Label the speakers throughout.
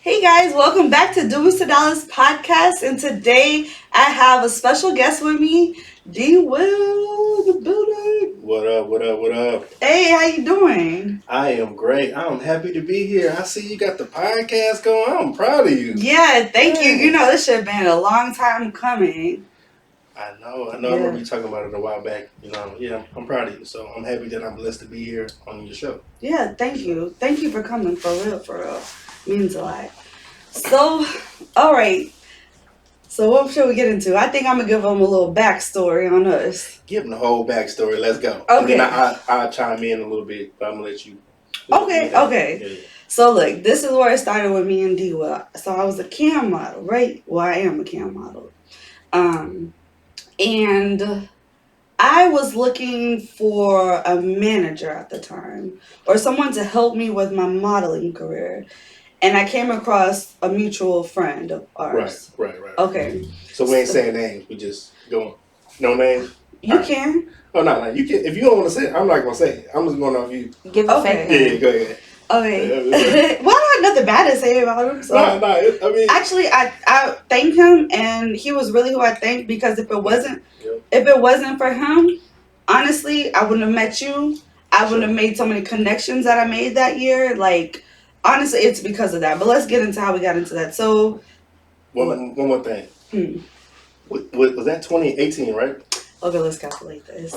Speaker 1: Hey guys, welcome back to Do's to Dollars podcast. And today I have a special guest with me, D Will, the building.
Speaker 2: What up, what up, what up?
Speaker 1: Hey, how you doing?
Speaker 2: I am great. I'm happy to be here. I see you got the podcast going. I'm proud of you.
Speaker 1: Yeah, thank you. You know, this should have been a long time coming.
Speaker 2: I know. I remember you talking about it a while back. I'm proud of you. So I'm happy that I'm blessed to be here on your show.
Speaker 1: Yeah, thank you. Thank you for coming, for real. Means a lot. So, all right. So what should we get into? I think I'm going to give them a little backstory on us.
Speaker 2: Give them the whole backstory. Let's go.
Speaker 1: Okay.
Speaker 2: And then I'll chime in a little bit, but I'm going to let you.
Speaker 1: Okay.
Speaker 2: Yeah.
Speaker 1: So look, this is where it started with me and D. Will. So I was a cam model, right? Well, I am a cam model. And I was looking for a manager at the time or someone to help me with my modeling career. And I came across a mutual friend of ours.
Speaker 2: Right.
Speaker 1: Okay.
Speaker 2: So we ain't saying names. We just going. No names?
Speaker 1: You can.
Speaker 2: Oh, no. You can. If you don't want to say it, I'm not going to say it. I'm just going off you.
Speaker 3: Give a fake name.
Speaker 2: Yeah, go ahead.
Speaker 1: Okay. Well, I have nothing bad to say about him. So.
Speaker 2: I mean,
Speaker 1: actually, I thanked him, and he was really who I thanked, because if it wasn't for him, honestly, I wouldn't have met you. I wouldn't have made so many connections that I made that year. Like, honestly, it's because of that. But let's get into how we got into that. So,
Speaker 2: one more thing. Was that 2018, right?
Speaker 1: Okay, let's calculate this.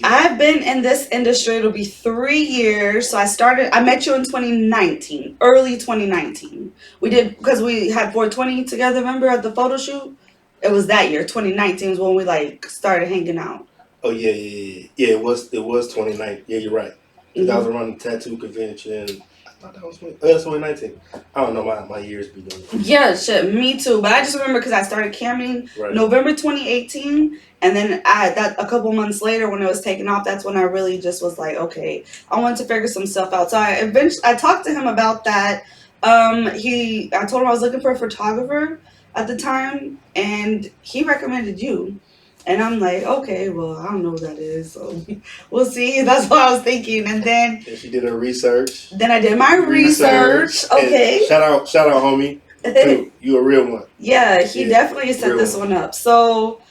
Speaker 1: I've been in this industry, it'll be 3 years. So I met you in 2019, early 2019. We did, because we had 420 together, remember, at the photo shoot? It was that year, 2019 is when we started hanging out.
Speaker 2: Oh, yeah. Yeah, it was 2019. Yeah, you're right. Mm-hmm. I was around the tattoo convention. I thought that was 2019. I don't know, my years be doing.
Speaker 1: Yeah, shit, me too. But I just remember because I started camming November 2018. And then a couple months later, when it was taken off, that's when I really just was like, okay, I wanted to figure some stuff out. So I talked to him about that. I told him I was looking for a photographer at the time, and he recommended you. And I'm like, okay, well, I don't know what that is, so we'll see. That's what I was thinking. And then
Speaker 2: she did her research.
Speaker 1: Then I did my research. Okay.
Speaker 2: Shout out, homie. Dude, you a real one.
Speaker 1: Yeah, he definitely set this one up. So,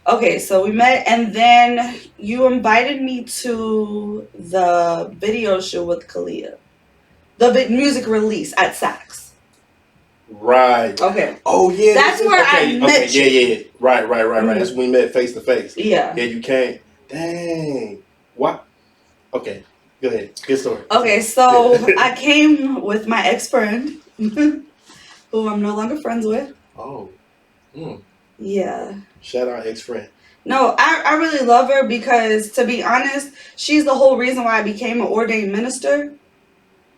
Speaker 1: okay, so we met, and then you invited me to the video shoot with Kalia. The music release at Saks.
Speaker 2: Right.
Speaker 1: Okay.
Speaker 2: Oh, yeah.
Speaker 1: That's where I met you.
Speaker 2: Yeah. Right.
Speaker 1: Mm-hmm.
Speaker 2: That's when we met face to face.
Speaker 1: Yeah.
Speaker 2: Yeah, you came. Dang. What? Okay. Go ahead. Good story.
Speaker 1: Okay, so I came with my ex-friend, who I'm no longer friends with.
Speaker 2: Oh.
Speaker 1: Yeah.
Speaker 2: Shout out ex-friend.
Speaker 1: No, I really love her because, to be honest, she's the whole reason why I became an ordained minister.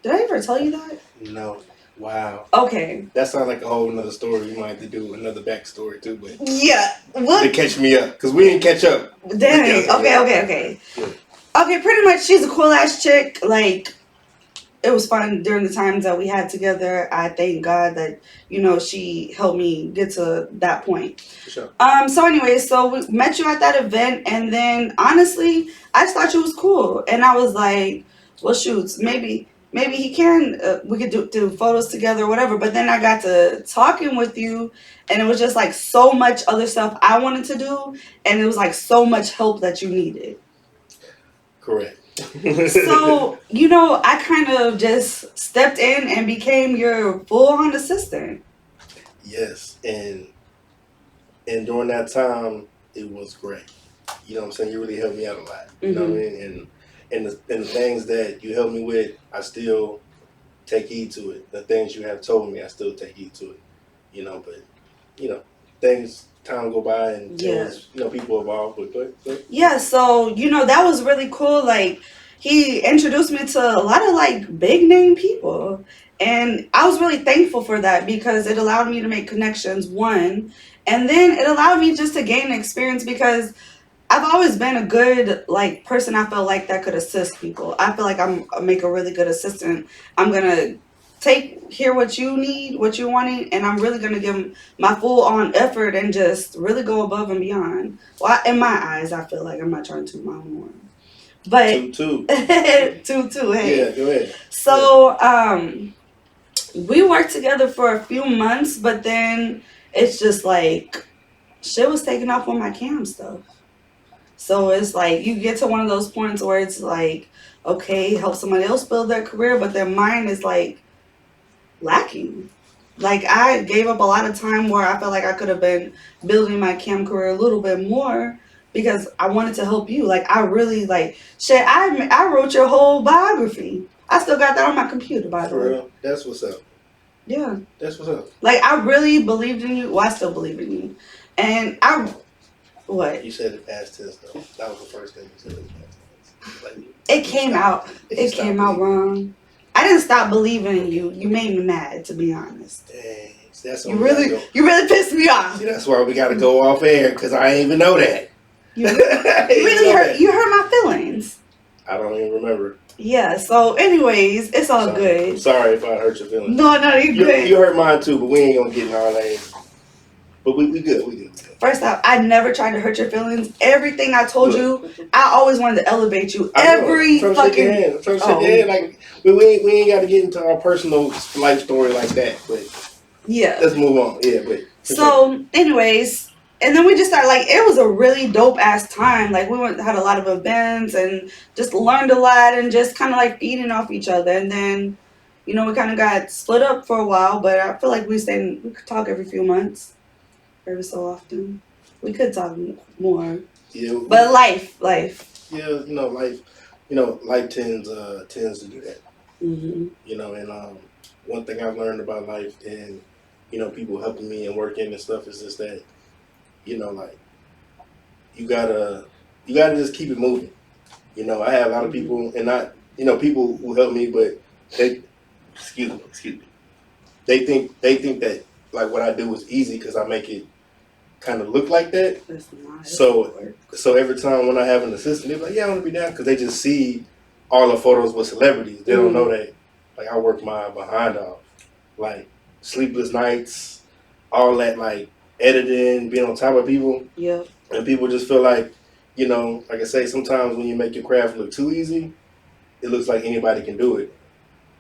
Speaker 1: Did I ever tell you that?
Speaker 2: No. Wow.
Speaker 1: Okay.
Speaker 2: That sounds like a whole nother story. We might have to do another backstory too, but
Speaker 1: yeah. What?
Speaker 2: To catch me up, because we didn't catch up.
Speaker 1: Dang. Okay. Yeah. Okay, pretty much she's a cool ass chick. Like, it was fun during the times that we had together. I thank God that, she helped me get to that point.
Speaker 2: For sure.
Speaker 1: So anyway, so we met you at that event, and then honestly, I just thought you was cool. And I was like, well, shoots, maybe he can, we could do photos together or whatever. But then I got to talking with you, and it was just like so much other stuff I wanted to do. And it was like so much help that you needed.
Speaker 2: Correct.
Speaker 1: So, I kind of just stepped in and became your full-on assistant.
Speaker 2: Yes. And during that time, it was great. You know what I'm saying? You really helped me out a lot. You know what I mean? And the things that you helped me with, I still take heed to it. The things you have told me, I still take heed to it. But time go by and things, people evolve. But
Speaker 1: yeah, so, that was really cool. Like, he introduced me to a lot of, big name people. And I was really thankful for that because it allowed me to make connections, one. And then it allowed me just to gain experience because I've always been a good, person I felt like that could assist people. I feel like I make a really good assistant. I'm going to hear what you need, what you're wanting, and I'm really going to give my full-on effort and just really go above and beyond. Well, in my eyes, I feel like I'm not trying to toot my own horn. But...
Speaker 2: Two.
Speaker 1: Two, hey.
Speaker 2: Yeah, go ahead.
Speaker 1: So, We worked together for a few months, but then it's just like shit was taking off on my cam stuff. So it's like you get to one of those points where it's like, okay, help somebody else build their career, but their mind is like lacking. Like I gave up a lot of time where I felt like I could have been building my cam career a little bit more because I wanted to help you. Like I really like shit. I wrote your whole biography. I still got that on my computer, by the
Speaker 2: For
Speaker 1: way.
Speaker 2: real, that's what's up.
Speaker 1: Yeah,
Speaker 2: That's what's up.
Speaker 1: like I really believed in you. Well, I still believe in you. And I what?
Speaker 2: You said it past tense though. That was the first thing you said. It was past tense. Like,
Speaker 1: It came out. It
Speaker 2: stop
Speaker 1: came out
Speaker 2: believing.
Speaker 1: wrong. I didn't stop believing in you. You made me mad, to be honest.
Speaker 2: Dang, that's
Speaker 1: You really pissed me off.
Speaker 2: See, that's why we got to go off air because I ain't even know that.
Speaker 1: You really hurt. You hurt my feelings.
Speaker 2: I don't even remember.
Speaker 1: Yeah. So, anyways, it's all good.
Speaker 2: Sorry if I hurt your feelings.
Speaker 1: No, you're good.
Speaker 2: You hurt mine too, but we ain't gonna get in all that. But we good. We good.
Speaker 1: First off, I never tried to hurt your feelings. Everything I told you, I always wanted to elevate you. Every
Speaker 2: I'm
Speaker 1: fucking.
Speaker 2: I'm trying to shake your hand. Like we ain't got to get into our personal life story like that. But
Speaker 1: yeah.
Speaker 2: Let's move on. Yeah, but.
Speaker 1: So, anyways, and then we just started like it was a really dope ass time. Like we had a lot of events and just learned a lot and just kind of like feeding off each other. And then, we kind of got split up for a while. But I feel like we could talk every few months. Every so often, we could talk more.
Speaker 2: Yeah,
Speaker 1: but life.
Speaker 2: Yeah, life tends to do that.
Speaker 1: Mm-hmm.
Speaker 2: And one thing I've learned about life and people helping me and working and stuff is just that, like you gotta just keep it moving. I have a lot of people and not people who help me, but they excuse me. They think that like what I do is easy because I make it kind of look like that. So every time when I have an assistant, they're like, yeah, I want to be down because they just see all the photos with celebrities. They don't know that like I work my behind off, like sleepless nights, all that like editing, being on top of people.
Speaker 1: Yeah.
Speaker 2: And people just feel like, like I say, sometimes when you make your craft look too easy, it looks like anybody can do it.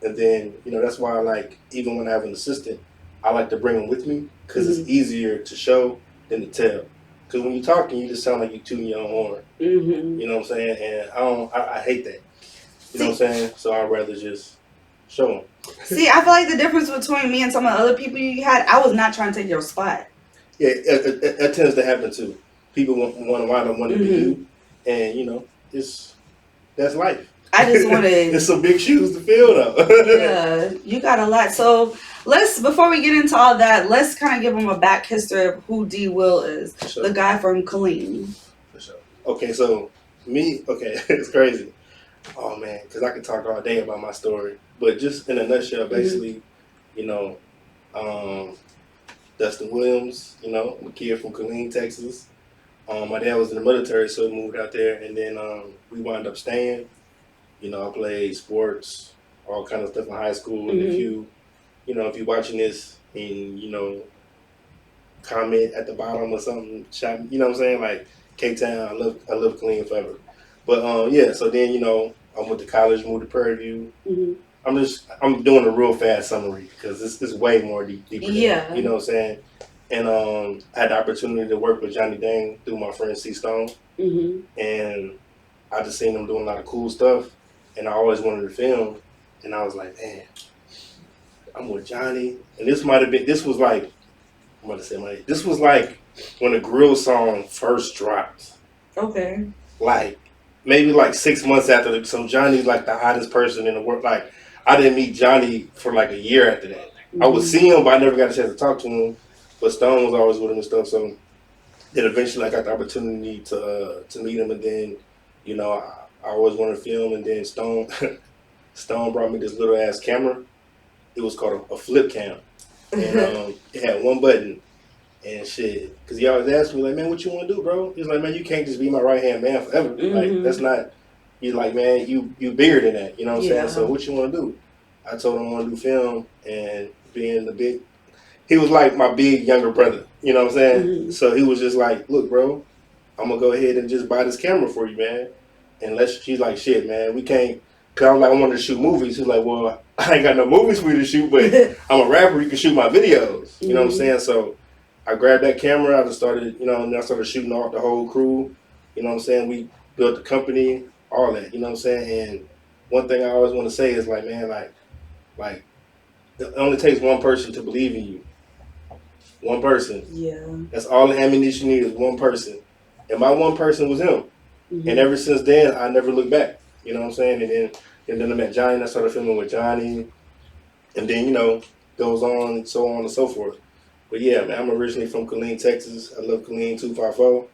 Speaker 2: And then, that's why I like, even when I have an assistant, I like to bring them with me because it's easier to show than to tell. Because when you're talking, you just sound like you're tooting your own horn.
Speaker 1: Mm-hmm.
Speaker 2: You know what I'm saying? And I hate that. You know what I'm saying? So I'd rather just show them.
Speaker 1: See, I feel like the difference between me and some of the other people you had, I was not trying to take your spot.
Speaker 2: Yeah, it tends to happen too. People want to wind up wanting to be you. And, that's life.
Speaker 1: I just wanted...
Speaker 2: It's some big shoes to fill, though.
Speaker 1: Yeah, you got a lot. So before we get into all that, let's kind of give them a back history of who D. Will is. Sure. The guy from Killeen.
Speaker 2: For sure. Okay, so it's crazy. Oh, man, because I could talk all day about my story. But just in a nutshell, basically, Dustin Williams, I'm a kid from Killeen, Texas. My dad was in the military, so he moved out there. And then we wound up staying. I played sports, all kind of stuff in high school. And if you're watching this and, comment at the bottom or something, you know what I'm saying? Like, K-Town, I love Killeen forever. But, so then, I went to college, moved to Prairie View. I'm doing a real fast summary because it's way more deeper than that, you know what I'm saying? And I had the opportunity to work with Johnny Dang through my friend C Stone. And I just seen him doing a lot of cool stuff. And I always wanted to film. And I was like, man, I'm with Johnny. And this was like when the Grill song first dropped. Okay. Like, maybe like 6 months after. So Johnny's like the hottest person in the world. Like, I didn't meet Johnny for like a year after that. I would see him, but I never got a chance to talk to him. But Stone was always with him and stuff. So then eventually I got the opportunity to meet him. And then, I always wanted to film, and then Stone brought me this little ass camera. It was called a flip cam, and it had one button and shit. Cause he always asked me like, man, what you want to do, bro? He's like, man, you can't just be my right hand man forever. Like that's not. He's like, man, you bigger than that. You know what I'm saying? So what you want to do? I told him I want to do film and being the big. He was like my big younger brother. You know what I'm saying? So he was just like, look, bro, I'm gonna go ahead and just buy this camera for you, man. And she's like, shit, man, we can't Cause I was like, I wanted to shoot movies. He's like, well, I ain't got no movies for you to shoot, but I'm a rapper. You can shoot my videos. You know what I'm saying? So I grabbed that camera. I just started, and I started shooting off the whole crew. You know what I'm saying? We built the company, all that. You know what I'm saying? And one thing I always want to say is like, man, like it only takes one person to believe in you. One person.
Speaker 1: Yeah.
Speaker 2: That's all the ammunition you need is one person. And my one person was him. And ever since then, I never looked back. You know what I'm saying? And then I met Johnny, and I started filming with Johnny. And then, goes on, so on and so forth. But yeah, man, I'm originally from Killeen, Texas. I love Killeen 254.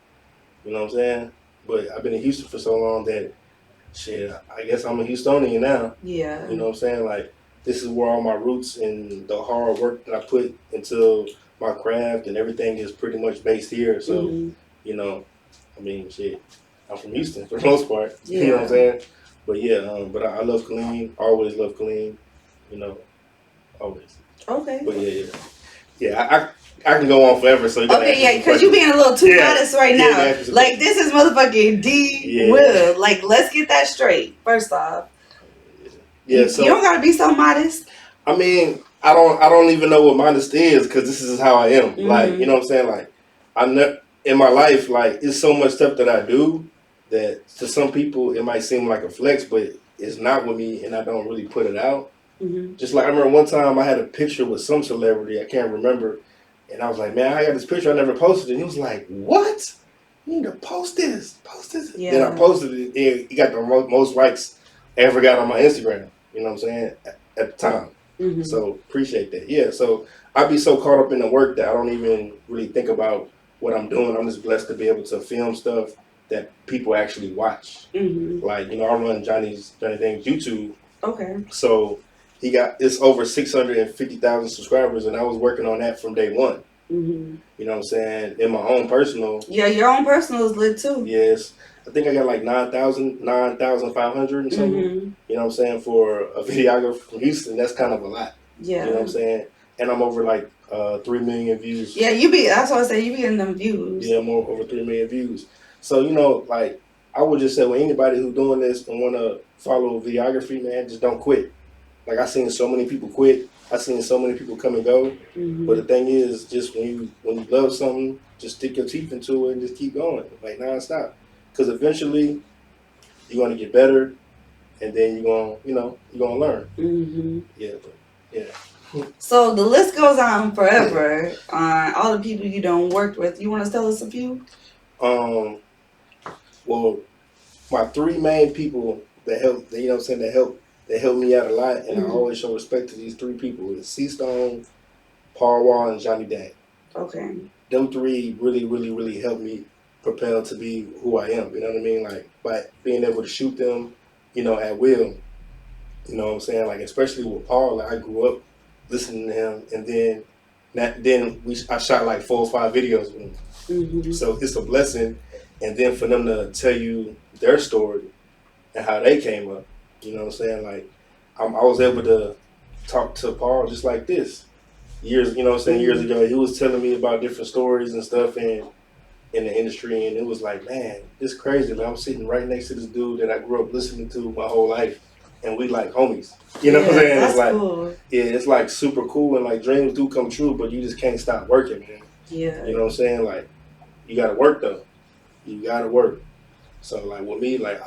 Speaker 2: You know what I'm saying? But I've been in Houston for so long that, shit, I guess I'm a Houstonian now.
Speaker 1: Yeah.
Speaker 2: You know what I'm saying? Like, this is where all my roots and the hard work that I put into my craft and everything is pretty much based here. So, I mean, shit, I'm from Houston for the most part. Yeah. You know what I'm saying? But yeah, but I love Killeen. Always love Killeen. Always.
Speaker 1: Okay.
Speaker 2: But yeah. I can go on forever. So you gotta
Speaker 1: because you being a little too modest right now. Like this is motherfucking D Will. Like let's get that straight. First off. Yeah. So you don't gotta be so modest.
Speaker 2: I mean, I don't even know what modest is because this is how I am. Like you know what I'm saying? Like in my life, like it's so much stuff that I do that to some people it might seem like a flex, but it's not with me, and I don't really put it out. Just like I remember one time I had a picture with some celebrity, I can't remember, and I was like, man, I got this picture, I never posted it. And he was like, what? You need to post this. Yeah. Then I posted it, and it got the most likes I ever got on my Instagram. You know what I'm saying? At the time. So appreciate that. Yeah, so I be so caught up in the work that I don't even really think about what I'm doing. I'm just blessed to be able to film stuff that people actually watch. Like, I run Johnny Things YouTube.
Speaker 1: Okay.
Speaker 2: So it's over 650,000 subscribers, and I was working on that from day one. You know what I'm saying? In my own personal.
Speaker 1: Yeah, your own personal is lit too.
Speaker 2: Yes. I think I got like 9,500 and something. You know what I'm saying? For a videographer from Houston, that's kind of a lot. Yeah. You know what I'm saying? And I'm over like 3 million views.
Speaker 1: Yeah, that's what I say, you be getting them views.
Speaker 2: Yeah, I'm over 3 million views. So, like, I would just say, well, anybody who's doing this and want to follow videography, man, just don't quit. Like, I've seen so many people quit. I've seen so many people come and go. But the thing is, just when you love something, just stick your teeth into it and just keep going, like nonstop. Because eventually, you're going to get better, and then you're going to learn. Yeah.
Speaker 1: So the list goes on forever on all the people you done worked with. You want to tell us a few?
Speaker 2: Well, my 3 main people that helped, that helped me out a lot, and I always show respect to these 3 people. It's C-Stone, Paul Wall, and Johnny Dang.
Speaker 1: Okay.
Speaker 2: Them 3 really, really, really helped me propel to be who I am. You know what I mean? Like, by being able to shoot them, at will. You know what I'm saying? Like, especially with Paul, like, I grew up listening to him, and then I shot like 4 or 5 videos with him. So it's a blessing, and then for them to tell you their story and how they came up. You know what I'm saying? Like, I was able to talk to Paul just like this. Years ago, he was telling me about different stories and stuff in the industry, and it was like, man, it's crazy. Like, I'm sitting right next to this dude that I grew up listening to my whole life, and we like homies. You know what I'm saying?
Speaker 1: That's
Speaker 2: it's like,
Speaker 1: cool.
Speaker 2: Yeah, it's like super cool, and like dreams do come true, but you just can't stop working, man.
Speaker 1: Yeah.
Speaker 2: You know what I'm saying? Like, you gotta work though. You gotta work. So like with me, like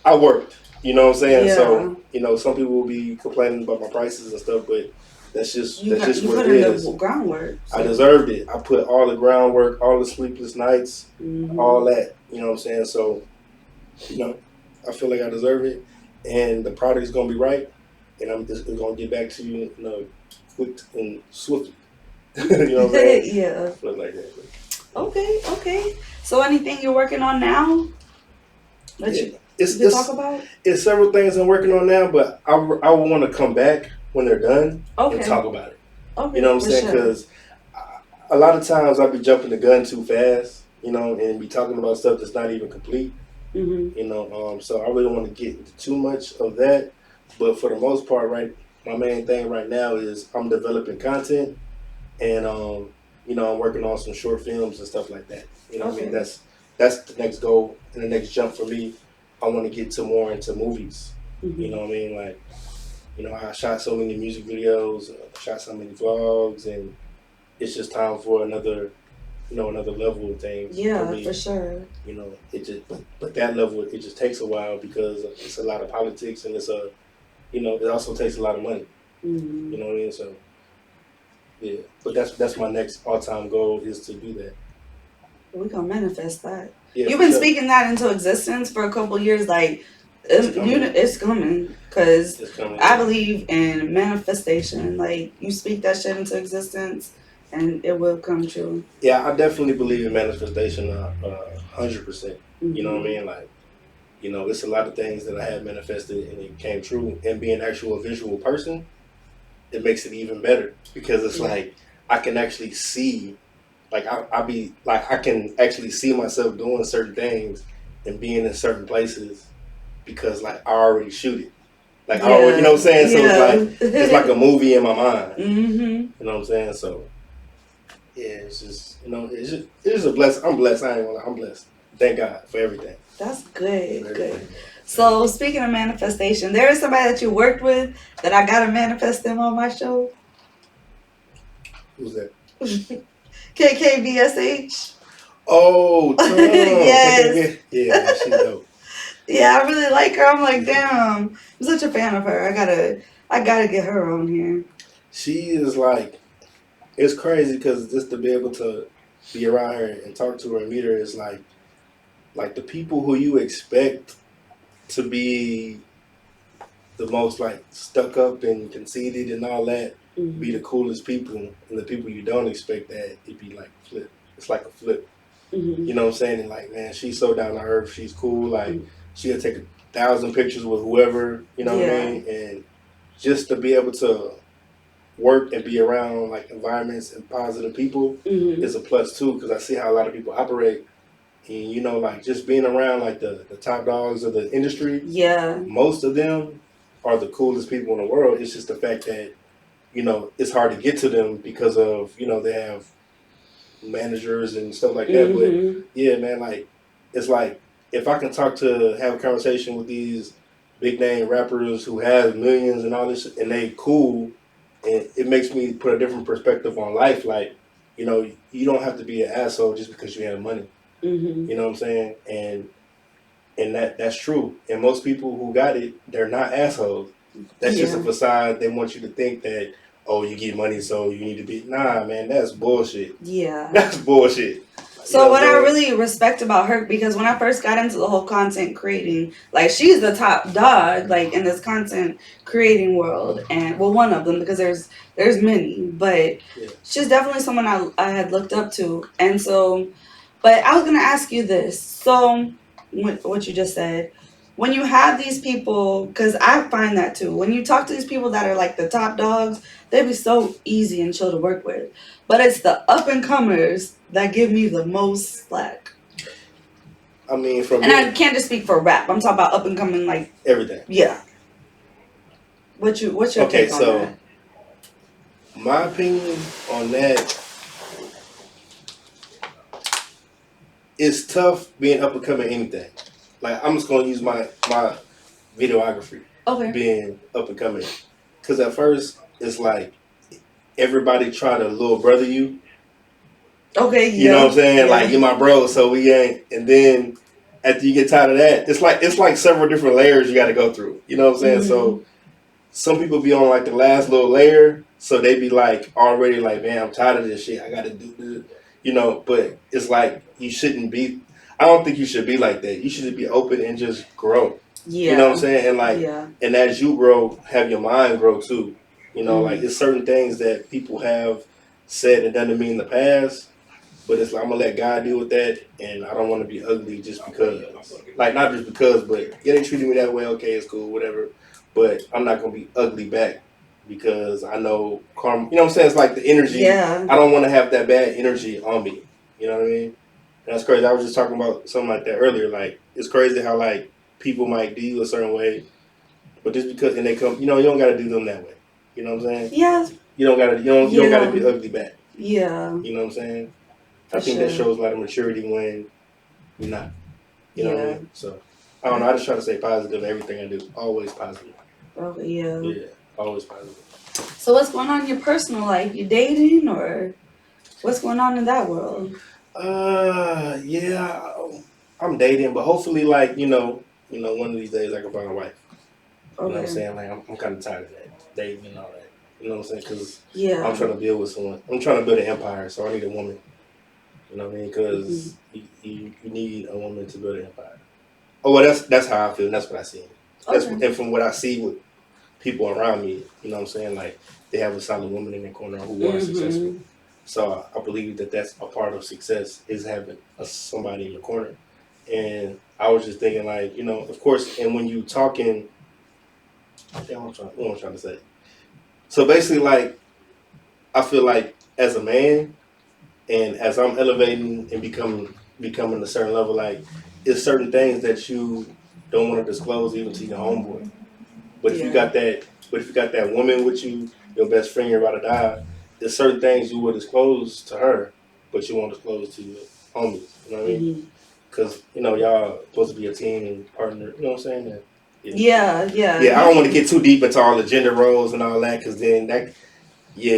Speaker 2: I worked. You know what I'm saying?
Speaker 1: Yeah.
Speaker 2: So, some people will be complaining about my prices and stuff, but that's just what it is.
Speaker 1: You put in the groundwork.
Speaker 2: So. I deserved it. I put all the groundwork, all the sleepless nights, all that. You know what I'm saying? So, I feel like I deserve it, and the product is gonna be right, and I'm just gonna get back to you, quick and swiftly. You know what I'm saying?
Speaker 1: Yeah.
Speaker 2: Look like that.
Speaker 1: Okay. So, anything you're working on now? You talk about?
Speaker 2: It's several things I'm working on now, but I want to come back when they're done and talk about it. Okay, you know what I'm saying? Because a lot of times I be jumping the gun too fast, and be talking about stuff that's not even complete. So I really don't want to get into too much of that. But for the most part, right, my main thing right now is I'm developing content, and I'm working on some short films and stuff like that. You know what I mean? That's the next goal and the next jump for me. I want to get to more into movies. You
Speaker 1: Mm-hmm.
Speaker 2: know what I mean? Like, I shot so many music videos, shot so many vlogs, and it's just time for another level of things for
Speaker 1: Yeah, for
Speaker 2: me.
Speaker 1: sure.
Speaker 2: It just, but that level, it just takes a while because it's a lot of politics and it also takes a lot of money.
Speaker 1: Mm-hmm.
Speaker 2: You know what I mean? So yeah, but that's my next all time goal is to do that.
Speaker 1: We gonna manifest that.
Speaker 2: Yeah,
Speaker 1: You've
Speaker 2: for
Speaker 1: been
Speaker 2: sure.
Speaker 1: speaking that into existence for a couple years. Like,
Speaker 2: It's coming.
Speaker 1: it's coming. Cause
Speaker 2: It's coming.
Speaker 1: I
Speaker 2: Yeah.
Speaker 1: believe in manifestation. Like, you speak that shit into existence, and it will come true.
Speaker 2: Yeah, I definitely believe in manifestation, 100%. You know what I
Speaker 1: Mm-hmm.
Speaker 2: mean? Like, it's a lot of things that I had manifested and it came true. And being actual visual person, it makes it even better because it's
Speaker 1: Yeah.
Speaker 2: like I can actually see, like I be like I can actually see myself doing certain things and being in certain places because like I already shoot it. Like I already, you know
Speaker 1: Yeah.
Speaker 2: what I'm saying? So it's like a
Speaker 1: Yeah.
Speaker 2: movie in my mind.
Speaker 1: Mm-hmm.
Speaker 2: You know what I'm saying? So yeah, it's just it's just a blessing. I'm blessed. I ain't gonna lie, I'm blessed. Thank God for everything.
Speaker 1: That's
Speaker 2: For
Speaker 1: good. Good.
Speaker 2: everything.
Speaker 1: So speaking of manifestation, there is somebody that you worked with that I gotta manifest them on my show.
Speaker 2: Who's that?
Speaker 1: KKBSH.
Speaker 2: Oh, Tom.
Speaker 1: Yes.
Speaker 2: KKB. Yeah, man, she's dope.
Speaker 1: Yeah, I really like her. I'm like,
Speaker 2: She's dope.
Speaker 1: damn, I'm such a fan of her. I gotta get her on here.
Speaker 2: She is like, it's crazy because just to be able to be around her and talk to her and meet her is like the people who you expect to be the most like stuck up and conceited and all that be
Speaker 1: Mm-hmm.
Speaker 2: the coolest people, and the people you don't expect that it'd be like flip. It's like a flip.
Speaker 1: Mm-hmm.
Speaker 2: You know what I'm saying? And like, man, she's so down to earth. She's cool. Like,
Speaker 1: Mm-hmm.
Speaker 2: she'll take 1,000 pictures with whoever. You know what I
Speaker 1: Yeah.
Speaker 2: mean? And just to be able to work and be around like environments and positive people
Speaker 1: Mm-hmm.
Speaker 2: is a plus too. Because I see how a lot of people operate, and like just being around like the top dogs of the industry.
Speaker 1: Yeah.
Speaker 2: Most of them are the coolest people in the world. It's just the fact that it's hard to get to them because of they have managers and stuff like that. But
Speaker 1: Mm-hmm.
Speaker 2: yeah, man, like it's like if I can have a conversation with these big name rappers who have millions and all this, and they cool, and it makes me put a different perspective on life. Like, you don't have to be an asshole just because you have money.
Speaker 1: Mm-hmm.
Speaker 2: You know what I'm saying? And that's true. And most people who got it, they're not assholes. That's just a
Speaker 1: Yeah.
Speaker 2: facade. They want you to think that, oh, you get money, so you need to be. Nah, man, that's bullshit.
Speaker 1: Yeah.
Speaker 2: That's bullshit. You
Speaker 1: So
Speaker 2: know what
Speaker 1: what
Speaker 2: I'm
Speaker 1: I
Speaker 2: saying?
Speaker 1: really respect about her, because when I first got into the whole content creating, like, she's the top dog, like, in this content creating world, and well, one of them, because there's many, but
Speaker 2: Yeah.
Speaker 1: she's definitely someone I had looked up to, and so, but I was gonna ask you this. So what you just said, when you have these people, because I find that too, when you talk to these people that are like the top dogs, they be so easy and chill to work with. But it's the up and comers that give me the most slack.
Speaker 2: I mean, from
Speaker 1: And I
Speaker 2: me,
Speaker 1: can't just speak for rap. I'm talking about up and coming, like,
Speaker 2: everything.
Speaker 1: yeah. What's your
Speaker 2: Okay,
Speaker 1: take on
Speaker 2: so
Speaker 1: that?
Speaker 2: my opinion on that is tough being up and coming anything. Like, I'm just gonna use my videography
Speaker 1: Okay.
Speaker 2: being up and coming, because at first it's like everybody try to little brother you.
Speaker 1: Okay.
Speaker 2: You know what I'm
Speaker 1: Yeah.
Speaker 2: saying? Like,
Speaker 1: Yeah.
Speaker 2: you're my bro, so we ain't. And then after you get tired of that, it's like several different layers you got to go through. You know what I'm saying?
Speaker 1: Mhm.
Speaker 2: So some people be on like the last little layer, so they be like already like, man, I'm tired of this shit. I got to do this. But it's like you shouldn't be. I don't think you should be like that. You should be open and just grow. You know what I'm
Speaker 1: Yeah.
Speaker 2: saying? And like,
Speaker 1: Yeah.
Speaker 2: and as you grow, have your mind grow too. Like
Speaker 1: Mhm.
Speaker 2: it's certain things that people have said and done to me in the past, but it's like I'm gonna let God deal with that, and I don't want to be ugly just because. Like, not just because, but yeah, they treated me that way. Okay, it's cool, whatever. But I'm not gonna be ugly back because I know karma. You know what I'm saying? It's like the energy.
Speaker 1: Yeah.
Speaker 2: I don't want to have that bad energy on me. You know what I mean? And that's crazy. I was just talking about something like that earlier. Like, it's crazy how like people might do you a certain way, but just because and they come, you don't gotta do them that way. You know what I'm saying?
Speaker 1: Yeah.
Speaker 2: You don't gotta be
Speaker 1: Yeah.
Speaker 2: ugly back.
Speaker 1: Yeah.
Speaker 2: You know what I'm saying? I
Speaker 1: For
Speaker 2: think that
Speaker 1: sure.
Speaker 2: shows a lot of maturity when you're not. You know what I
Speaker 1: Yeah.
Speaker 2: mean? So I don't know. I just try to stay positive in everything I do. Always positive.
Speaker 1: Oh yeah.
Speaker 2: Yeah, always positive.
Speaker 1: So what's going on in your personal life? You dating or what's going on in that world?
Speaker 2: Yeah, I'm dating, but hopefully, like one of these days I can find a wife. You know what I'm
Speaker 1: Okay.
Speaker 2: saying? Like I'm kind of tired of that dating and all that. You know what I'm saying? Because I'm
Speaker 1: Yeah.
Speaker 2: trying to build with someone. I'm trying to build an empire, so I need a woman. You know what I mean?
Speaker 1: Hmm.
Speaker 2: Because you need a woman to build an empire. Oh, well, that's how I feel. And that's what I see.
Speaker 1: Okay.
Speaker 2: And from what I see with people around me, you know what I'm saying? Like they have a solid woman in their corner who are successful.
Speaker 1: Hmm.
Speaker 2: So I believe that that's a part of success is having somebody in your corner. And I was just thinking, like, of course, and when you talking, what am I trying to say? So basically, like, I feel like as a man, and as I'm elevating and becoming a certain level, like, it's certain things that you don't want to disclose even to your homeboy. But if you
Speaker 1: Yeah.
Speaker 2: got that woman with you, your best friend, you're about to die. There's certain things you will disclose to her, but you won't disclose to your homies. You know what I mean?
Speaker 1: Hmm.
Speaker 2: Because y'all supposed to be a team and partner. You know what I'm saying? And, yeah.
Speaker 1: Yeah. Yeah.
Speaker 2: Yeah, I
Speaker 1: You
Speaker 2: don't want to
Speaker 1: can.
Speaker 2: get too deep into all the gender roles and all that, because then that, yeah,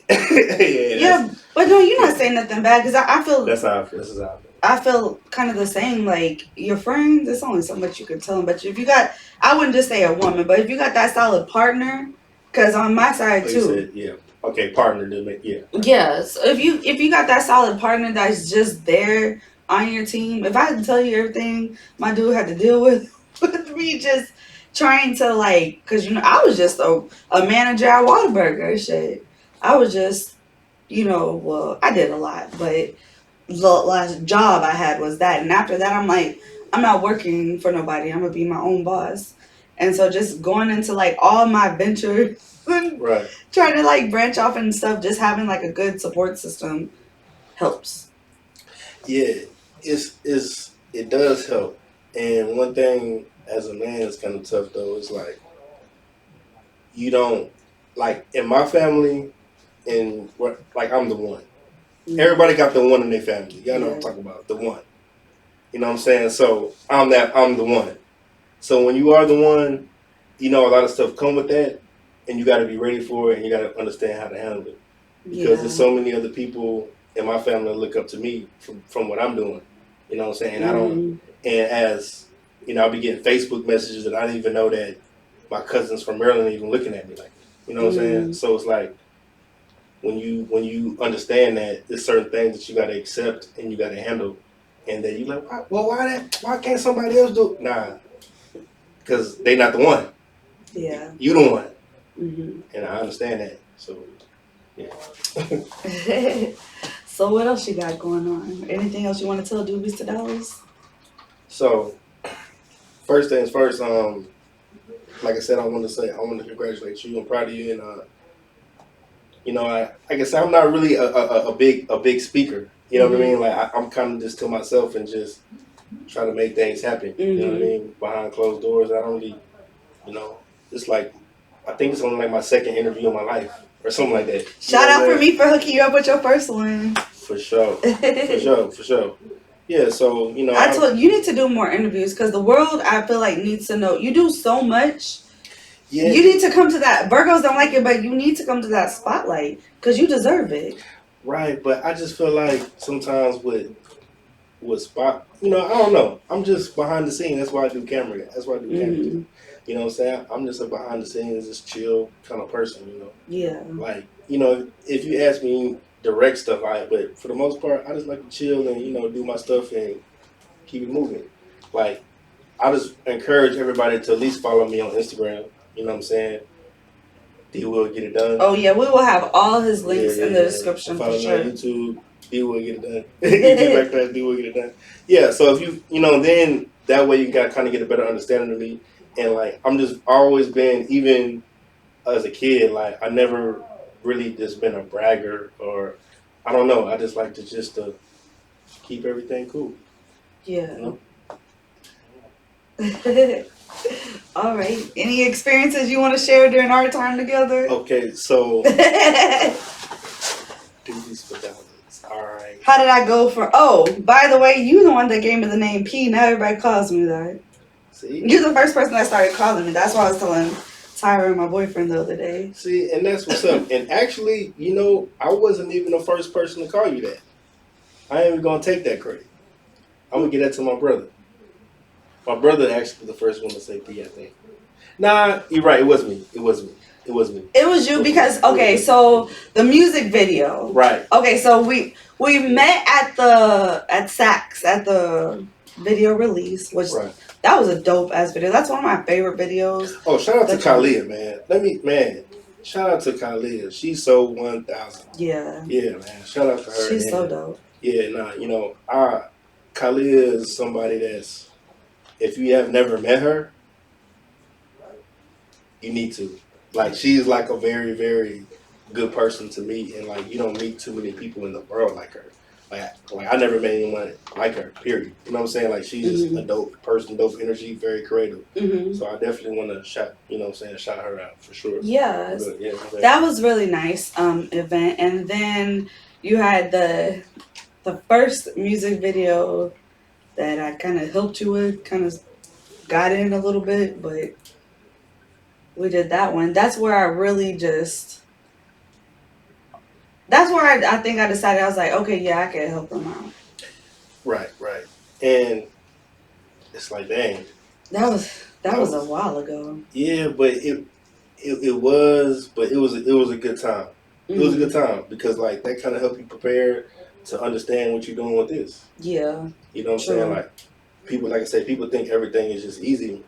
Speaker 2: yeah,
Speaker 1: Yeah, but no, you're
Speaker 2: yeah,
Speaker 1: not saying nothing bad because I feel
Speaker 2: that's how I feel. This is how I feel.
Speaker 1: I feel kind of the same. Like your friends, there's only so much you can tell them. But if you got, I wouldn't just say a woman, but if you got that solid partner, because on my side
Speaker 2: Oh, you
Speaker 1: too.
Speaker 2: said, yeah. Okay, partner to make, yeah. Right.
Speaker 1: Yes, if you got that solid partner that's just there on your team, if I had to tell you everything my dude had to deal with with me just trying to like, cause I was just a manager at Whataburger, shit. I was just, well, I did a lot, but the last job I had was that, and after that, I'm like, I'm not working for nobody. I'm gonna be my own boss, and so just going into like all my ventures.
Speaker 2: Right.
Speaker 1: Trying to like branch off and stuff, just having like a good support system helps.
Speaker 2: Yeah, it does help. And one thing as a man is kind of tough though. Is like you don't like in my family, and what like I'm the one.
Speaker 1: Mm,
Speaker 2: Everybody got the one in their family. Y'all know what I'm
Speaker 1: yeah,
Speaker 2: talking about. The one. You know what I'm saying? So I'm the one. So when you are the one, a lot of stuff come with that, and you got to be ready for it, and you got to understand how to handle it. Because there's
Speaker 1: yeah,
Speaker 2: so many other people in my family that look up to me from what I'm doing. You know what I'm saying? I don't,
Speaker 1: mm,
Speaker 2: and as I'll be getting Facebook messages that I didn't even know that my cousins from Maryland even looking at me like, you know what I'm saying?
Speaker 1: mm,
Speaker 2: So it's like when you understand that there's certain things that you got to accept and you got to handle, and that you like, why can't somebody else do it? Nah, because they not the one.
Speaker 1: yeah.
Speaker 2: You the one,
Speaker 1: Hmm.
Speaker 2: and I understand that. So yeah.
Speaker 1: So what else you got going on? Anything else you want to tell Doobies to Dollars?
Speaker 2: So first things first, like I said, I want to congratulate you. I'm proud of you, and like I said, I'm not really a big speaker. You know what I
Speaker 1: Hmm.
Speaker 2: mean? Like I'm kind of just to myself and just try to make things happen. You know what I
Speaker 1: Hmm.
Speaker 2: mean? Behind closed doors, I don't really, you know, it's like I think it's only like my second interview in my life or something like that. You know
Speaker 1: Shout
Speaker 2: what I'm
Speaker 1: out for
Speaker 2: saying?
Speaker 1: me for hooking you up with your first one.
Speaker 2: For sure, for sure, for sure. Yeah. So
Speaker 1: I told you need to do more interviews because the world I feel like needs to know you do so much.
Speaker 2: yeah,
Speaker 1: You need to come to that. Virgos don't like it, but you need to come to that spotlight because you deserve it.
Speaker 2: right. But I just feel like sometimes with spot, I don't know. I'm just behind the scenes. That's why I do camera. That's why I do camera stuff.
Speaker 1: Hmm.
Speaker 2: You know what I'm saying? I'm just a behind the scenes, just chill kind of person.
Speaker 1: Yeah.
Speaker 2: Like if you ask me direct stuff, but for the most part, I just like to chill and do my stuff and keep it moving. Like I just encourage everybody to at least follow me on Instagram. You know what I'm saying? D will get it done.
Speaker 1: Oh yeah, we will have all his
Speaker 2: Yeah,
Speaker 1: links
Speaker 2: yeah,
Speaker 1: in the
Speaker 2: yeah. And
Speaker 1: description for
Speaker 2: follow me on
Speaker 1: sure.
Speaker 2: YouTube. D will get it done. Get back to that. D will get it done. Yeah. So if then that way you got kind of get a better understanding of me. And like I'm just always been, even as a kid, like I never really just been a bragger, or I don't know. I just like to keep everything cool. You
Speaker 1: Yeah.
Speaker 2: know.
Speaker 1: All right. Any experiences you want to share during our time together?
Speaker 2: Okay. So
Speaker 1: How
Speaker 2: do these fidelity. All right.
Speaker 1: did I go for? Oh, by the way, you the one that gave me the name P. Now everybody calls me that.
Speaker 2: See?
Speaker 1: You're the first person that started calling me. That's why I was telling Tyra and my boyfriend the other day.
Speaker 2: See, and that's what's up. And actually, you know, I wasn't even the first person to call you that. I ain't even gonna take that credit. I'm gonna get that to my brother. My brother actually was the first one to say P, I think. Nah, you're right. It was me. It was me. It was me.
Speaker 1: It was you because okay, so the music video.
Speaker 2: Right.
Speaker 1: Okay, so we met at Saks at the video release, which
Speaker 2: Right.
Speaker 1: that was a dope ass video. That's one of my favorite videos.
Speaker 2: Oh, shout out to Kalia, man. Shout out to Kalia. She's so 1,000.
Speaker 1: Yeah.
Speaker 2: Yeah, man. Shout out to her.
Speaker 1: She's so dope.
Speaker 2: Yeah, nah, you know, Kalia is somebody that's, if you have never met her, you need to. Like, she's like a very, very good person to meet, and like, you don't meet too many people in the world like her. Like I never met anyone like her, period. You know what I'm saying? Like, she's just a dope person, dope energy, very creative. So I definitely want to shout her out for sure.
Speaker 1: Yes.
Speaker 2: But, yeah,
Speaker 1: that was really nice event. And then you had the first music video that I kind of helped you with, kind of got in a little bit, but we did that one. That's where I really that's where I think I decided, I was like, okay, yeah, I can help them out.
Speaker 2: Right. And it's like, dang.
Speaker 1: That was a while ago.
Speaker 2: Yeah, but it was a good time. It was a good time because like that kind of helped you prepare to understand what you're doing with this.
Speaker 1: Yeah.
Speaker 2: You know what I'm saying? Like people, like I said, people think everything is just easy.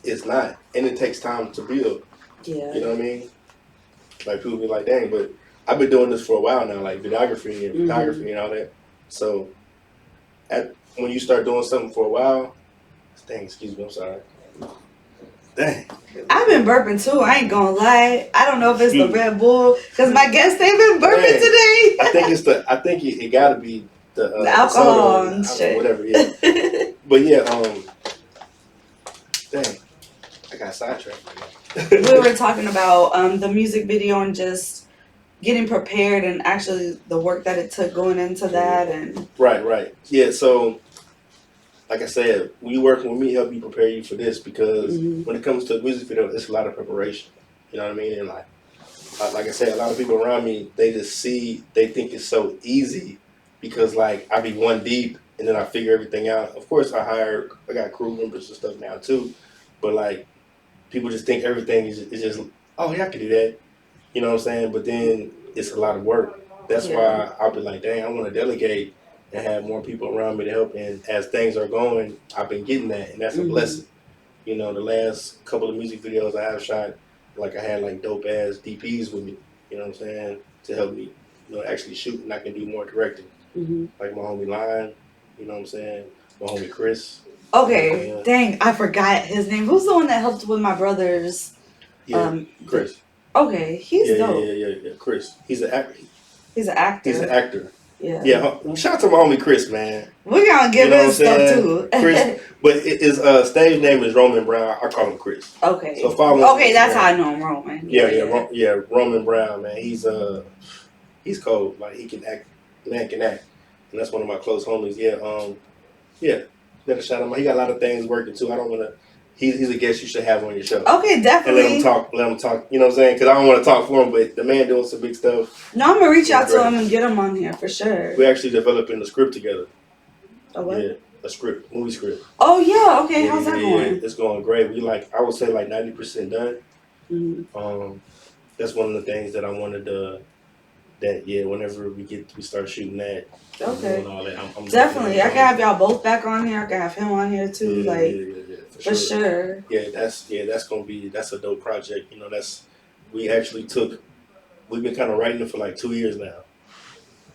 Speaker 2: It's not, and it takes time to build.
Speaker 1: Yeah.
Speaker 2: You know what I mean? Like people be like, dang, but I've been doing this for a while now, like videography and photography and all that. So when you start doing something for a while, dang, excuse me, I'm sorry. Dang.
Speaker 1: I've been burping too. I ain't gonna lie. I don't know if it's the Red Bull because my guests they've been burping today.
Speaker 2: I think it gotta be the
Speaker 1: alcohol and
Speaker 2: soda,
Speaker 1: shit.
Speaker 2: whatever. Yeah. But yeah, dang, I got sidetracked.
Speaker 1: We were talking about the music video and just getting prepared and actually the work that it took going into that and
Speaker 2: right. Yeah. So, like I said, when you working with me, help you prepare you for this because when it comes to a music video, it's a lot of preparation. You know what I mean? And like I said, a lot of people around me, they think it's so easy because like I be one deep and then I figure everything out. Of course, I got crew members and stuff now too, but like people just think everything is just, oh yeah, I can do that. You know what I'm saying? But then it's a lot of work. That's why I'll be like, dang, I want to delegate and have more people around me to help. And as things are going, I've been getting that, and that's a blessing. You know, the last couple of music videos I have shot, like I had like dope ass DPs with me. You know what I'm saying? To help me, actually shoot, and I can do more directing. Like my homie Lion. You know what I'm saying? My homie Chris.
Speaker 1: Okay, dang, I forgot his name. Who's the one that helped with my brother's?
Speaker 2: Yeah, Chris.
Speaker 1: Okay, he's dope.
Speaker 2: Yeah. Chris. He's an actor.
Speaker 1: He's an actor.
Speaker 2: He's an actor.
Speaker 1: Yeah.
Speaker 2: Yeah. Shout out to my homie Chris, man.
Speaker 1: We're gonna give him stuff too.
Speaker 2: Chris, but his stage name is Roman Brown. I call him Chris.
Speaker 1: Okay.
Speaker 2: So follow him.
Speaker 1: Okay, that's how I know him, Roman.
Speaker 2: Yeah. Roman Brown, man. He's cold. Like he can act. Man can act, and that's one of my close homies. Yeah. Better shout him out. He got a lot of things working too. I don't want to. He's a guest you should have on your show.
Speaker 1: Okay, definitely.
Speaker 2: And let him talk. You know what I'm saying? Because I don't want to talk for him, but the man doing some big stuff.
Speaker 1: No, I'm gonna reach out to him and get him on here for sure.
Speaker 2: We're actually developing a script together.
Speaker 1: A what?
Speaker 2: Yeah, a script, movie script.
Speaker 1: Oh yeah, okay. How's that going?
Speaker 2: Yeah, it's going great. I would say like 90% done. That's one of the things that I wanted to. Whenever we start shooting that.
Speaker 1: Okay.
Speaker 2: And all that, I'm
Speaker 1: definitely. I can have y'all both back on here. I can have him on here too.
Speaker 2: Yeah,
Speaker 1: for sure.
Speaker 2: Yeah, that's a dope project. We've been kind of writing it for like 2 years now.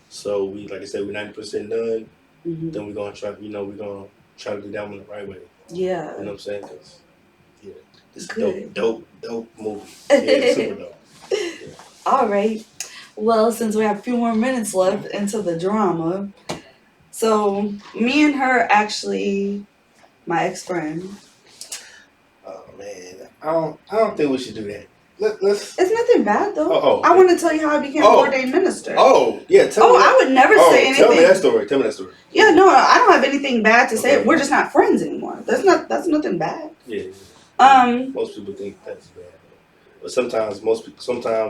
Speaker 2: So like I said, we're 90% done. Then we're gonna try. We're gonna try to do that one the right way.
Speaker 1: Yeah.
Speaker 2: You know what I'm saying? Cause it's a dope movie. Yeah, super dope. Yeah.
Speaker 1: All right. Well, since we have a few more minutes left into the drama, so me and her actually, my ex-friend.
Speaker 2: Oh man, I don't think we should do that. let's.
Speaker 1: It's nothing bad though.
Speaker 2: Oh,
Speaker 1: I want to tell you how I became an ordained minister.
Speaker 2: Oh, yeah. Tell me.
Speaker 1: I would never say anything.
Speaker 2: Tell me that story. Tell me that story.
Speaker 1: Yeah, no, I don't have anything bad to say.
Speaker 2: Okay.
Speaker 1: We're just not friends anymore. That's nothing bad.
Speaker 2: Yeah.
Speaker 1: Most
Speaker 2: people think that's bad, but sometimes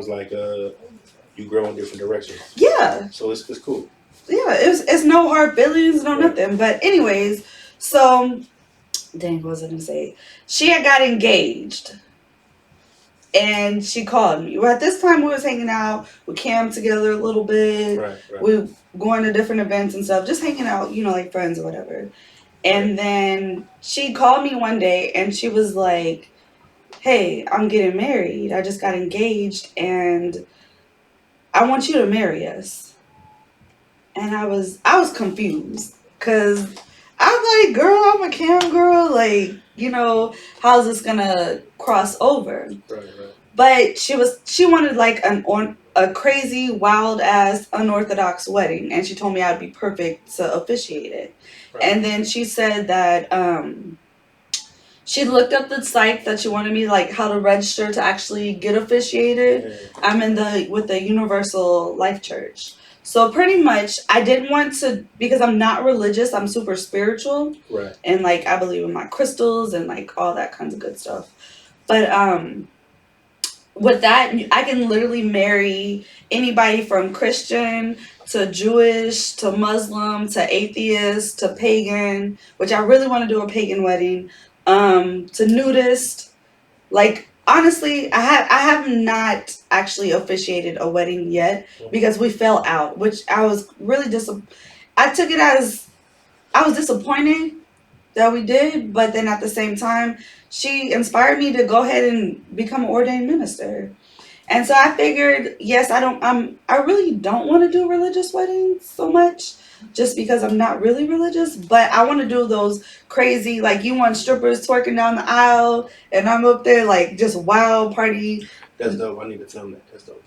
Speaker 2: like you grow in different directions.
Speaker 1: Yeah.
Speaker 2: So it's cool.
Speaker 1: Yeah, it's no hard feelings, no nothing. But anyways, so dang, what was I gonna say? She had got engaged. And she called me. Well, at this time, we was hanging out. We camped together a little bit.
Speaker 2: Right.
Speaker 1: We going to different events and stuff, just hanging out, like friends or whatever. And then she called me one day and she was like, "Hey, I'm getting married. I just got engaged and I want you to marry us." And I was confused because I was like, "Girl, I'm a cam girl. Like, how's this gonna cross over?"
Speaker 2: Right.
Speaker 1: But she wanted like a crazy, wild ass, unorthodox wedding, and she told me I'd be perfect to officiate it. Right. And then she said that she looked up the site that she wanted me, like how to register to actually get officiated. Yeah. I'm with the Universal Life Church. So pretty much, I didn't want to, because I'm not religious. I'm super spiritual,
Speaker 2: right?
Speaker 1: And like I believe in my crystals and like all that kinds of good stuff. But with that, I can literally marry anybody from Christian to Jewish to Muslim to atheist to pagan, which I really want to do a pagan wedding, to nudist. Like, honestly, I have not actually officiated a wedding yet because we fell out, which I was really I took it as I was disappointed that we did, but then at the same time, she inspired me to go ahead and become an ordained minister. And so I figured, yes, I really don't want to do religious weddings so much, just because I'm not really religious, but I want to do those crazy, like you want strippers twerking down the aisle, and I'm up there like just wild party.
Speaker 2: That's dope. I need to film that. That's dope.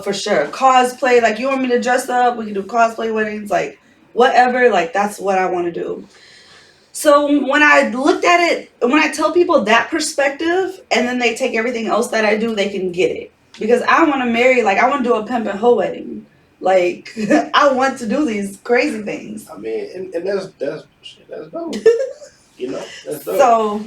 Speaker 1: For sure. Cosplay, like you want me to dress up, we can do cosplay weddings, like whatever, like that's what I want to do. So when I looked at it, when I tell people that perspective, and then they take everything else that I do, they can get it. Because I want to marry, like I want to do a pimp and hoe wedding. Like I want to do these crazy things.
Speaker 2: I mean, and that's dope. That's dope.
Speaker 1: So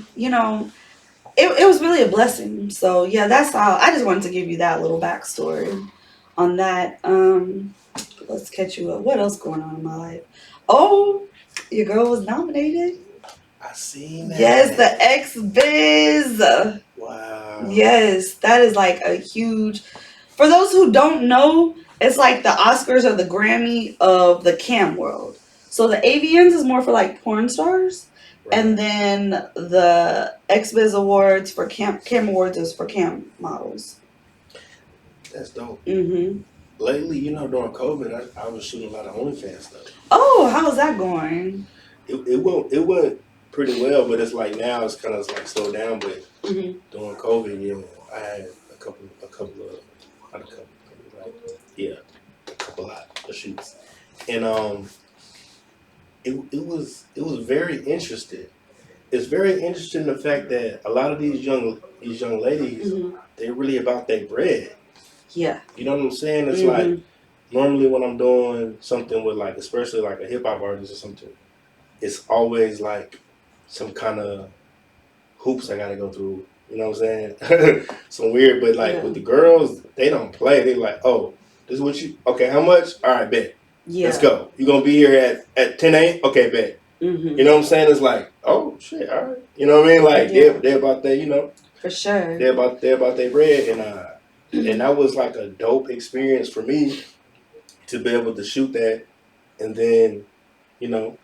Speaker 1: it was really a blessing. So yeah, that's how. I just wanted to give you that little backstory on that. Let's catch you up. What else going on in my life? Oh, your girl was nominated.
Speaker 2: I seen that.
Speaker 1: Yes, the X-Biz.
Speaker 2: Wow.
Speaker 1: Yes, that is like a huge. For those who don't know, it's like the Oscars or the Grammy of the cam world. So the AVNs is more for like porn stars, right. And then the X-Biz Awards for cam awards is for cam models.
Speaker 2: That's dope.
Speaker 1: Mm-hmm.
Speaker 2: Lately, during COVID, I was shooting a lot of OnlyFans stuff.
Speaker 1: Oh, how's that going?
Speaker 2: It went pretty well, but it's like now it's kind of like slowed down. But during COVID, I had a couple of shoots, and it was very interesting. It's very interesting the fact that a lot of these young ladies, they're really about their bread.
Speaker 1: Yeah.
Speaker 2: You know what I'm saying? It's like normally when I'm doing something with like, especially like a hip hop artist or something, it's always like some kind of hoops I gotta go through. You know what I'm saying? Some weird, but like with the girls, they don't play. They like, oh, this is what okay, how much? All right, bet. Yeah. Let's go. You gonna be here at 10 a.m.? Okay, bet. You know what I'm saying? It's like, oh shit, all right. You know what I mean? Like they're about that,
Speaker 1: For sure.
Speaker 2: They're about their bread, and that was like a dope experience for me to be able to shoot that, and then, boom,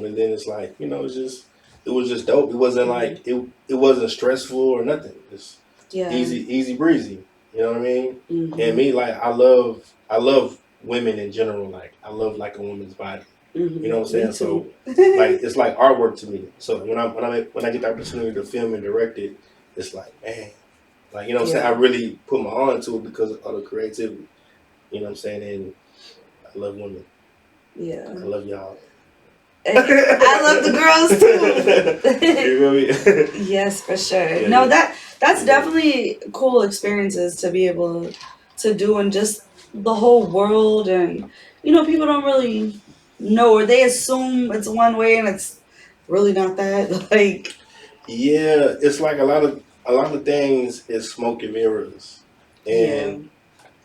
Speaker 2: and then it's like, it was just dope. It wasn't like it wasn't stressful or nothing. It's easy breezy. You know what I mean? And me, like I love women in general. Like I love like a woman's body. You know what I'm saying? So like it's like artwork to me. So when I get the opportunity to film and direct it, it's like, man, like you know what I'm saying? I really put my all into it because of the creativity. You know what I'm saying? And I love women.
Speaker 1: Yeah.
Speaker 2: I love y'all.
Speaker 1: I love the girls too.
Speaker 2: You feel me?
Speaker 1: Yes, for sure.
Speaker 2: Yeah,
Speaker 1: No,
Speaker 2: yeah.
Speaker 1: that's definitely cool experiences to be able to do in just the whole world, and people don't really know, or they assume it's one way and it's really not that. Like,
Speaker 2: Yeah, it's like a lot of things is smoke and mirrors,
Speaker 1: yeah.
Speaker 2: and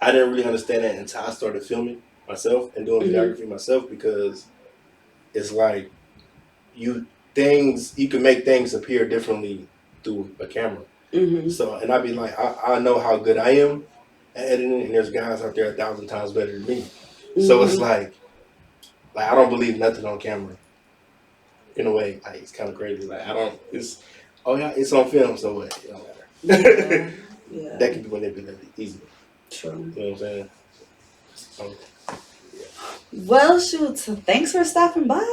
Speaker 2: I didn't really understand that until I started filming myself and doing
Speaker 1: Mhm.
Speaker 2: videography myself because it's like you can make things appear differently through a camera.
Speaker 1: Mhm.
Speaker 2: So, and I'd be like, I know how good I am at editing, and there's guys out there 1,000 times better than me. So it's
Speaker 1: Mhm.
Speaker 2: like I don't believe nothing on camera. In a way, like it's kind of crazy. Like I don't. It's oh yeah, it's on film, so what? It don't
Speaker 1: Yeah.
Speaker 2: matter. That
Speaker 1: Yeah.
Speaker 2: can be manipulated easily.
Speaker 1: True.
Speaker 2: You know what I'm saying? So, yeah.
Speaker 1: Well, shoot. So thanks for stopping by.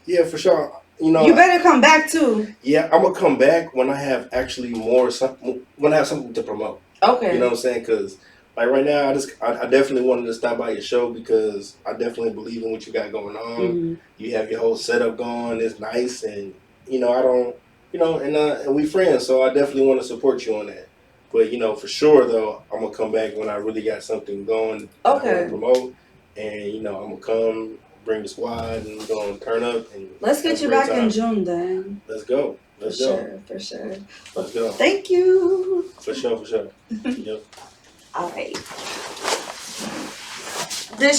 Speaker 2: Yeah, for sure.
Speaker 1: You better come back too.
Speaker 2: Yeah, I'm gonna come back when I have actually when I have something to promote. You know
Speaker 1: Okay.
Speaker 2: what I'm saying? Because like right now, I definitely wanted to stop by your show because I definitely believe in what you got going on.
Speaker 1: Mhm.
Speaker 2: You have your whole setup going. It's nice, and I don't, and we friends, so I definitely want to support you on that. But for sure though, I'm gonna come back when I really got something going that I want to
Speaker 1: Okay.
Speaker 2: promote, and I'm gonna come bring the squad, and we're gonna turn up and
Speaker 1: Let's
Speaker 2: have
Speaker 1: get
Speaker 2: a
Speaker 1: you
Speaker 2: great
Speaker 1: back in
Speaker 2: time.
Speaker 1: June then.
Speaker 2: Let's go.
Speaker 1: For
Speaker 2: Let's go.
Speaker 1: sure. For sure. Well,
Speaker 2: Let's go.
Speaker 1: thank you.
Speaker 2: For sure. For sure. Yep.
Speaker 1: All right.